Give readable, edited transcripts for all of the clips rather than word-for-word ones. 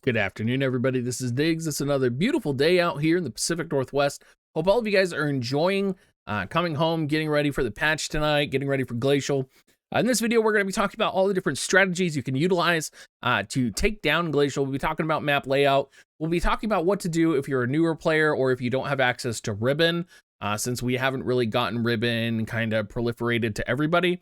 Good afternoon, everybody. This is Diggs. It's another beautiful day out here in the Pacific Northwest. Hope all of you guys are enjoying coming home, getting ready for the patch tonight, getting ready for Glacial. In this video, we're going to be talking about all the different strategies you can utilize to take down Glacial. We'll be talking about map layout. We'll be talking about what to do if you're a newer player or if you don't have access to Ribbon, since we haven't really gotten Ribbon kind of proliferated to everybody.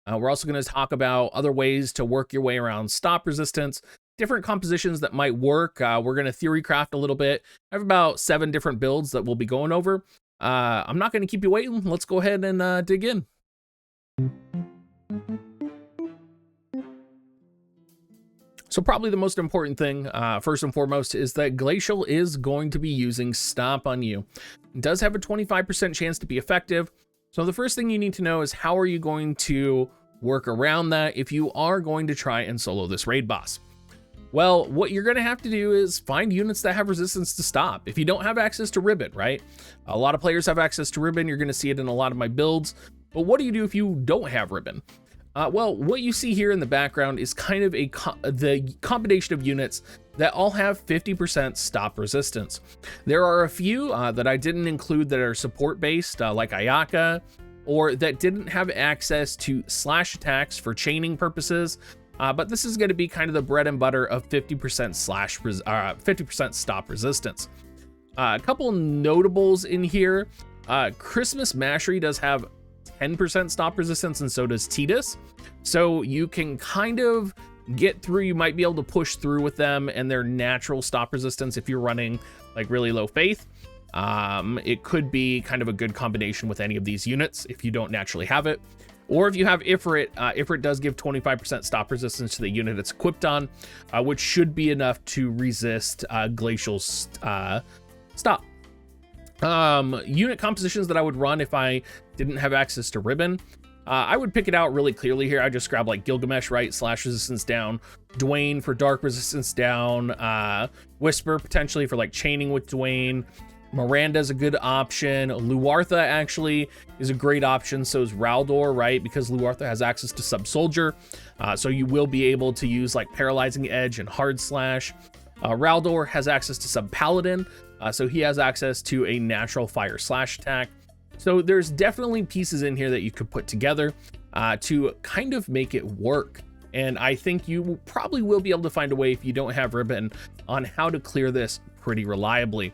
We're also going to talk about other ways to work your way around stop resistance, different compositions that might work. We're going to theory craft a little bit. I have about 7 different builds that we'll be going over. I'm not going to keep you waiting. Let's go ahead and dig in. So probably the most important thing, first and foremost, is that Glacial is going to be using stop on you. It does have a 25% chance to be effective. So the first thing you need to know is how are you going to work around that if you are going to try and solo this raid boss? Well, what you're going to have to do is find units that have resistance to stop. If you don't have access to Ribbon, right? A lot of players have access to Ribbon. You're going to see it in a lot of my builds. But what do you do if you don't have Ribbon? Well, what you see here in the background is kind of the combination of units that all have 50% stop resistance. There are a few that I didn't include that are support based, like Ayaka, or that didn't have access to slash attacks for chaining purposes. But this is going to be kind of the bread and butter of 50% stop resistance. A couple notables in here. Christmas Mashery does have 10% stop resistance, and so does Titus. So you can kind of get through. You might be able to push through with them and their natural stop resistance if you're running like really low faith. It could be kind of a good combination with any of these units if you don't naturally have it. Or if you have Ifrit, Ifrit does give 25% stop resistance to the unit it's equipped on, which should be enough to resist Glacial's stop. Unit compositions that I would run if I didn't have access to Ribbon. I would pick it out really clearly here. I just grab like Gilgamesh, right? Slash resistance down. Dwayne for dark resistance down. Whisper potentially for like chaining with Dwayne. Miranda's a good option. Luartha actually is a great option. So is Raldor, right? Because Luartha has access to Sub Soldier. So you will be able to use like Paralyzing Edge and Hard Slash. Raldor has access to Sub Paladin. So he has access to a natural fire slash attack. So there's definitely pieces in here that you could put together to kind of make it work. And I think you probably will be able to find a way if you don't have Ribbon on how to clear this pretty reliably.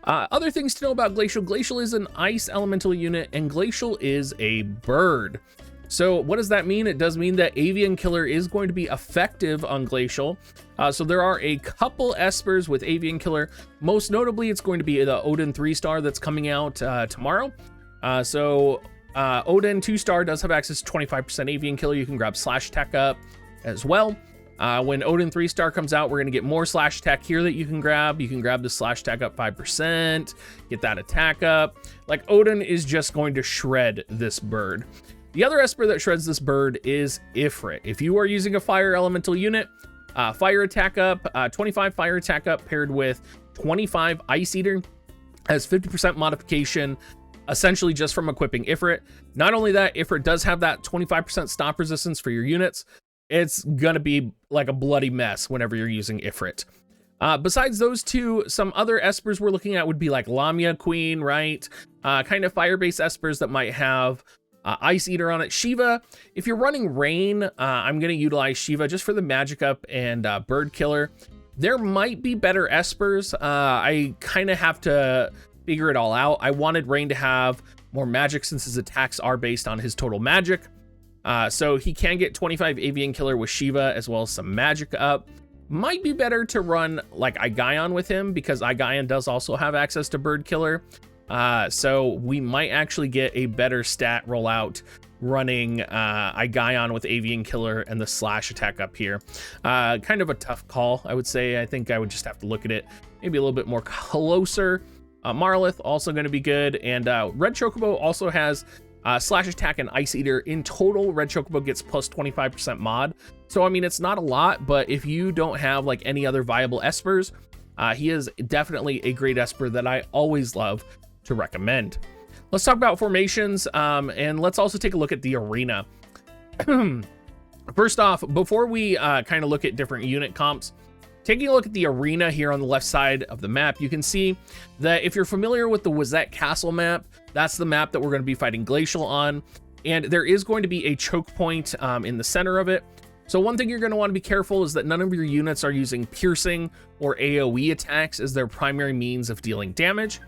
Other things to know about Glacial. Glacial is an ice elemental unit, and Glacial is a bird. So what does that mean? It does mean that Avian Killer is going to be effective on Glacial. So there are a couple Espers with Avian Killer. Most notably, it's going to be the Odin 3-star that's coming out tomorrow. Odin 2-star does have access to 25% Avian Killer. You can grab slash attack up as well. When Odin 3-star comes out, we're going to get more slash attack here that you can grab. You can grab the slash attack up 5%, get that attack up. Like Odin is just going to shred this bird. The other Esper that shreds this bird is Ifrit. If you are using a fire elemental unit, fire attack up, 25 fire attack up paired with 25 Ice Eater has 50% modification, essentially just from equipping Ifrit. Not only that, Ifrit does have that 25% stop resistance for your units. It's gonna be like a bloody mess whenever you're using Ifrit. Besides those two, some other Espers we're looking at would be like Lamia Queen, right? Kind of fire-based Espers that might have Ice Eater on it. Shiva, if you're running Rain, I'm going to utilize Shiva just for the magic up and bird killer. There might be better Espers. I kind of have to figure it all out. I wanted Rain to have more magic since his attacks are based on his total magic. So he can get 25 Avian Killer with Shiva as well as some magic up. Might be better to run like Igaion with him because Igaion does also have access to bird killer. So we might actually get a better stat rollout running Igaion with Avian Killer and the slash attack up here. Kind of a tough call, I would say. I think I would just have to look at it maybe a little bit more closer. Marlith also going to be good, and Red Chocobo also has slash attack and Ice Eater. In total, Red Chocobo gets plus 25% mod. So I mean, it's not a lot, but if you don't have like any other viable Espers, he is definitely a great Esper that I always love to recommend. Let's talk about formations, and let's also take a look at the arena. First off, before we kind of look at different unit comps, Taking a look at the arena here on the left side of the map, you can see that if you're familiar with the Wazette Castle map, that's the map that we're going to be fighting Glacial on. And there is going to be a choke point in the center of it. So one thing you're going to want to be careful is that none of your units are using piercing or AoE attacks as their primary means of dealing damage.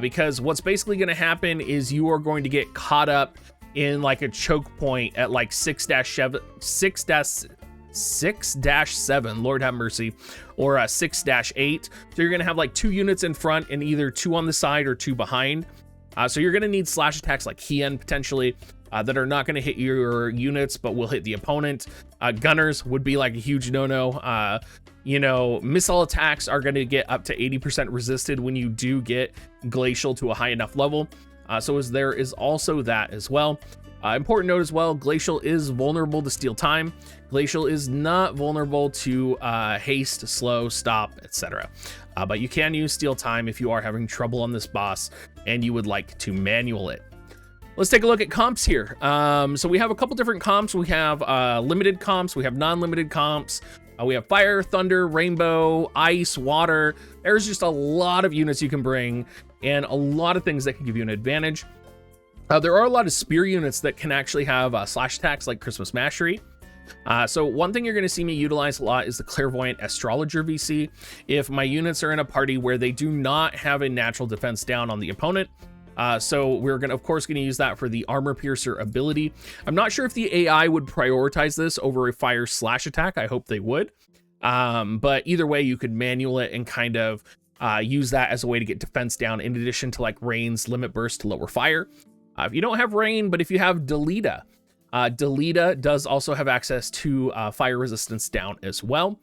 Because what's basically going to happen is you are going to get caught up in like a choke point at like 6-7, Lord have mercy, or 6-8. So you're going to have like 2 units in front and either 2 on the side or 2 behind. So you're going to need slash attacks like Hien potentially that are not going to hit your units but will hit the opponent. Gunners would be like a huge no-no. You know, missile attacks are going to get up to 80% resisted when you do get Glacial to a high enough level. So there is also that as well. Important note as well, Glacial is vulnerable to steal time. Glacial is not vulnerable to haste, slow, stop, etc. But you can use steal time if you are having trouble on this boss and you would like to manual it. Let's take a look at comps here. So we have a couple different comps. We have limited comps, we have non-limited comps. We have fire, thunder, rainbow, ice, water. There's just a lot of units you can bring and a lot of things that can give you an advantage. There are a lot of spear units that can actually have slash attacks like Christmas Mastery. So one thing you're going to see me utilize a lot is the Clairvoyant Astrologer VC. If my units are in a party where they do not have a natural defense down on the opponent, so we're going to, of course, going to use that for the Armor Piercer ability. I'm not sure if the AI would prioritize this over a fire slash attack. I hope they would. But either way, you could manual it and kind of use that as a way to get defense down in addition to like Rain's Limit Burst to lower fire. If you don't have Rain, but if you have Delita, Delita does also have access to fire resistance down as well.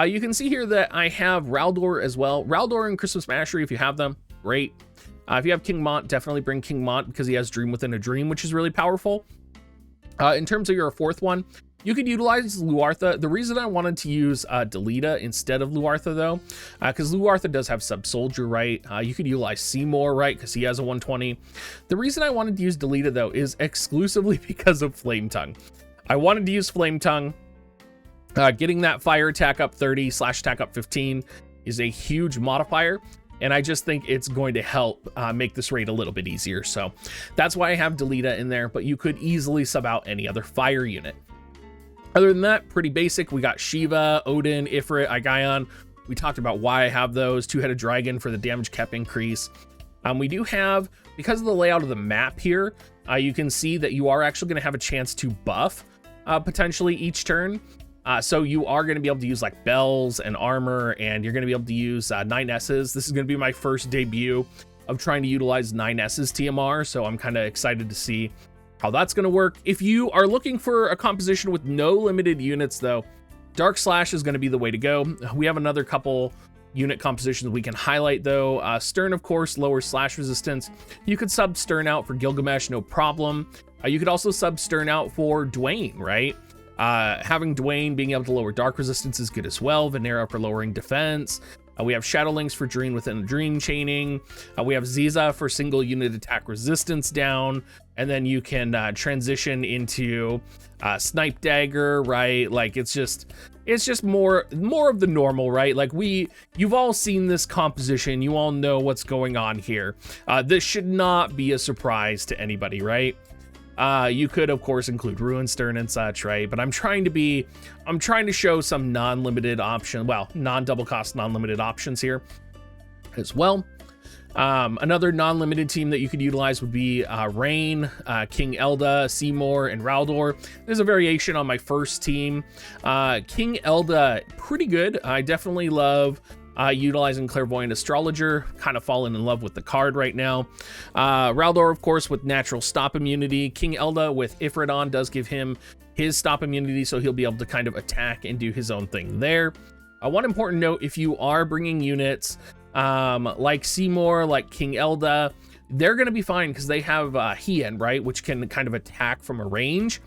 You can see here that I have Raldor as well. Raldor and Christmas Mastery, if you have them, great. If you have King Mont, definitely bring King Mont because he has Dream Within a Dream, which is really powerful. In terms of your fourth one, you could utilize Luartha. The reason I wanted to use Delita instead of Luartha though, because Luartha does have Sub Soldier, right? You could utilize Seymour, right? Because he has a 120. The reason I wanted to use Delita though is exclusively because of Flame Tongue. I wanted to use Flame Tongue. Getting that fire attack up 30, slash attack up 15 is a huge modifier. And I just think it's going to help make this raid a little bit easier. So that's why I have Delita in there, but you could easily sub out any other fire unit. Other than that, pretty basic. We got Shiva, Odin, Ifrit, Aigaon. We talked about why I have those. Two-headed dragon for the damage cap increase. We do have, because of the layout of the map here, you can see that you are actually going to have a chance to buff potentially each turn. So you are going to be able to use like bells and armor, and you're going to be able to use 9S's. This is going to be my first debut of trying to utilize 9S's TMR, so I'm kind of excited to see how that's going to work. If you are looking for a composition with no limited units though, Dark Slash is going to be the way to go. We have another couple unit compositions we can highlight though. Stern, of course, lower slash resistance. You could sub Stern out for Gilgamesh, no problem. You could also sub Stern out for Dwayne, right? Having Dwayne being able to lower dark resistance is good as well. Venera for lowering defense. We have Shadowlings for Dream Within a Dream chaining. We have Ziza for single unit attack resistance down. And then you can transition into Snipe Dagger, right? Like it's just more of the normal, right? Like you've all seen this composition. You all know what's going on here. This should not be a surprise to anybody, right? You could, of course, include Ruin Stern and such, right? But I'm trying to show some non-limited option, well, non-double cost, non-limited options here as well. Another non-limited team that you could utilize would be Rain, King Elda, Seymour, and Raldor. There's a variation on my first team. King Elda, pretty good. I definitely love utilizing Clairvoyant Astrologer, kind of falling in love with the card right now. Raldor, of course, with natural stop immunity. King Elda with Ifrit does give him his stop immunity, so he'll be able to kind of attack and do his own thing there. One important note, if you are bringing units like Seymour, like King Elda, they're going to be fine because they have Hien, right, which can kind of attack from a range.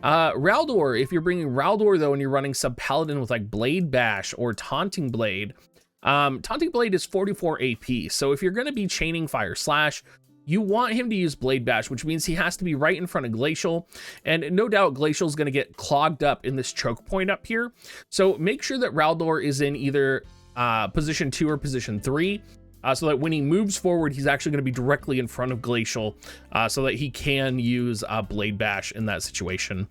Raldor, if you're bringing Raldor, though, and you're running Sub Paladin with like Blade Bash or Taunting Blade, Taunting Blade is 44 AP, so if you're going to be chaining Fire Slash, you want him to use Blade Bash, which means he has to be right in front of Glacial. And no doubt Glacial is going to get clogged up in this choke point up here. So make sure that Raldor is in either position 2 or position 3. So that when he moves forward, he's actually going to be directly in front of Glacial, so that he can use Blade Bash in that situation.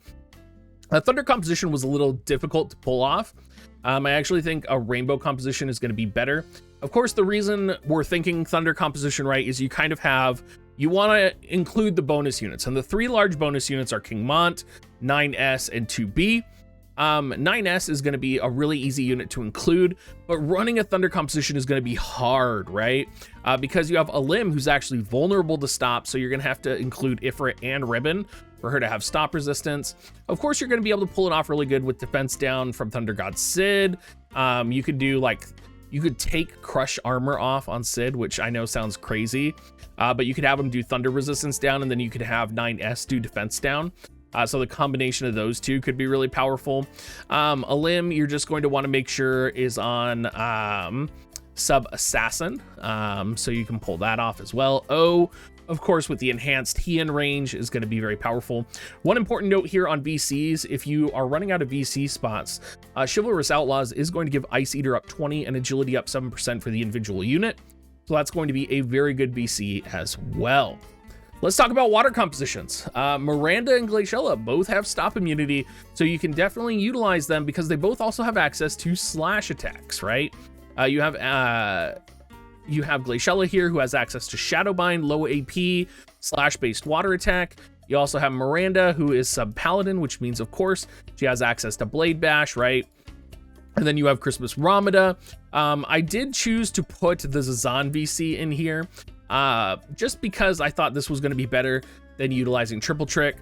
Thunder composition was a little difficult to pull off. I actually think a rainbow composition is going to be better. Of course, the reason we're thinking thunder composition right is you kind of have, you want to include the bonus units, and the 3 large bonus units are King Mont, 9S, and 2B. 9S is going to be a really easy unit to include, but running a thunder composition is going to be hard, right? Because you have a Limb who's actually vulnerable to stop, so you're going to have to include Ifrit and Ribbon for her to have stop resistance. Of course, you're going to be able to pull it off really good with defense down from Thunder God Sid. You could do like, you could take Crush Armor off on Sid, which I know sounds crazy, but you could have him do thunder resistance down, and then you could have 9S do defense down. So the combination of those two could be really powerful. A Limb you're just going to want to make sure is on Sub Assassin, so you can pull that off as well. Of course, with the enhanced Heian range is going to be very powerful. One important note here on VCs, if you are running out of VC spots, Chivalrous Outlaws is going to give Ice Eater up 20 and Agility up 7% for the individual unit. So that's going to be a very good VC as well. Let's talk about water compositions. Miranda and Glaciella both have stop immunity, so you can definitely utilize them because they both also have access to slash attacks, right? You have Glaciella here, who has access to Shadowbind, low AP, slash-based water attack. You also have Miranda, who is sub-paladin, which means, of course, she has access to Blade Bash, right? And then you have Christmas Ramada. I did choose to put the Zazan VC in here, just because I thought this was going to be better than utilizing Triple Trick.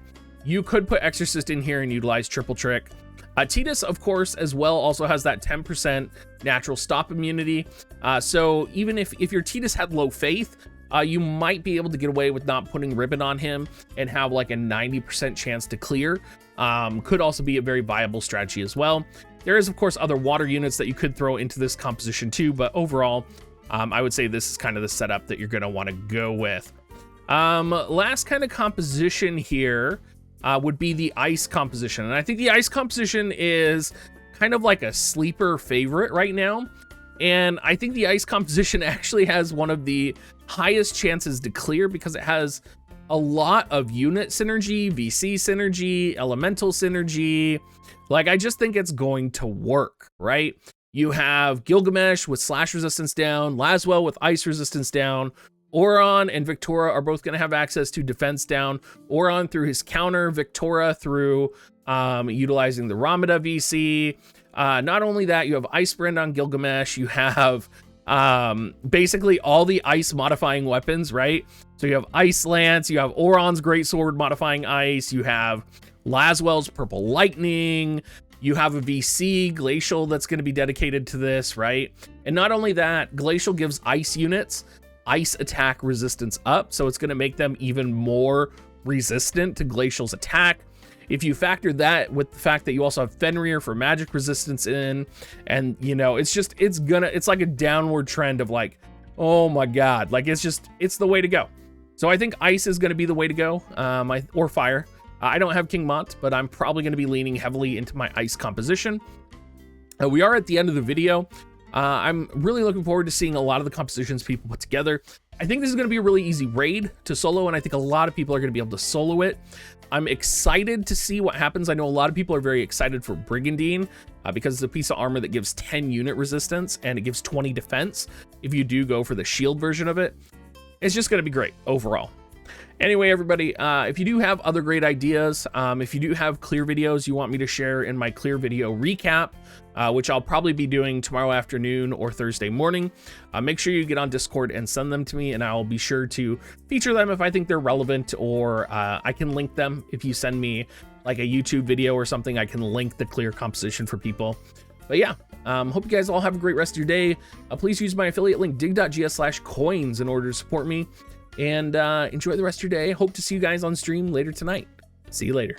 You could put Exorcist in here and utilize Triple Trick. Tidus, of course, as well, also has that 10% natural stop immunity. So even if your Tidus had low faith, you might be able to get away with not putting Ribbon on him and have like a 90% chance to clear. Could also be a very viable strategy as well. There is, of course, other water units that you could throw into this composition too, but overall, I would say this is kind of the setup that you're going to want to go with. Last kind of composition here would be the ice composition. And I think the ice composition is kind of like a sleeper favorite right now. And I think the ice composition actually has one of the highest chances to clear because it has a lot of unit synergy, VC synergy, elemental synergy. Like, I just think it's going to work, right? You have Gilgamesh with slash resistance down, Laswell with ice resistance down, Oron and Victora are both going to have access to defense down. Oron through his counter, Victora through utilizing the Ramada VC. Not only that, you have Ice Brand on Gilgamesh. You have basically all the ice modifying weapons, right? So you have Ice Lance, you have Oron's Greatsword modifying ice, you have Laswell's Purple Lightning, you have a VC, Glacial, that's going to be dedicated to this, right? And not only that, Glacial gives ice units ice attack resistance up, so it's going to make them even more resistant to Glacial's attack. If you factor that with the fact that you also have Fenrir for magic resistance in, and you know, it's like a downward trend of like, oh my god, like it's the way to go. So I think ice is going to be the way to go, or fire. I don't have King Mont, but I'm probably going to be leaning heavily into my ice composition. We are at the end of the video. I'm really looking forward to seeing a lot of the compositions people put together. I think this is going to be a really easy raid to solo, and I think a lot of people are going to be able to solo it. I'm excited to see what happens. I know a lot of people are very excited for Brigandine because it's a piece of armor that gives 10 unit resistance and it gives 20 defense if you do go for the shield version of it. It's just going to be great overall. Anyway, everybody, if you do have other great ideas, if you do have clear videos you want me to share in my clear video recap, which I'll probably be doing tomorrow afternoon or Thursday morning, make sure you get on Discord and send them to me, and I'll be sure to feature them if I think they're relevant, or I can link them. If you send me like a YouTube video or something, I can link the clear composition for people. But yeah, hope you guys all have a great rest of your day. Please use my affiliate link dig.gs/coins in order to support me. And enjoy the rest of your day. Hope to see you guys on stream later tonight. See you later.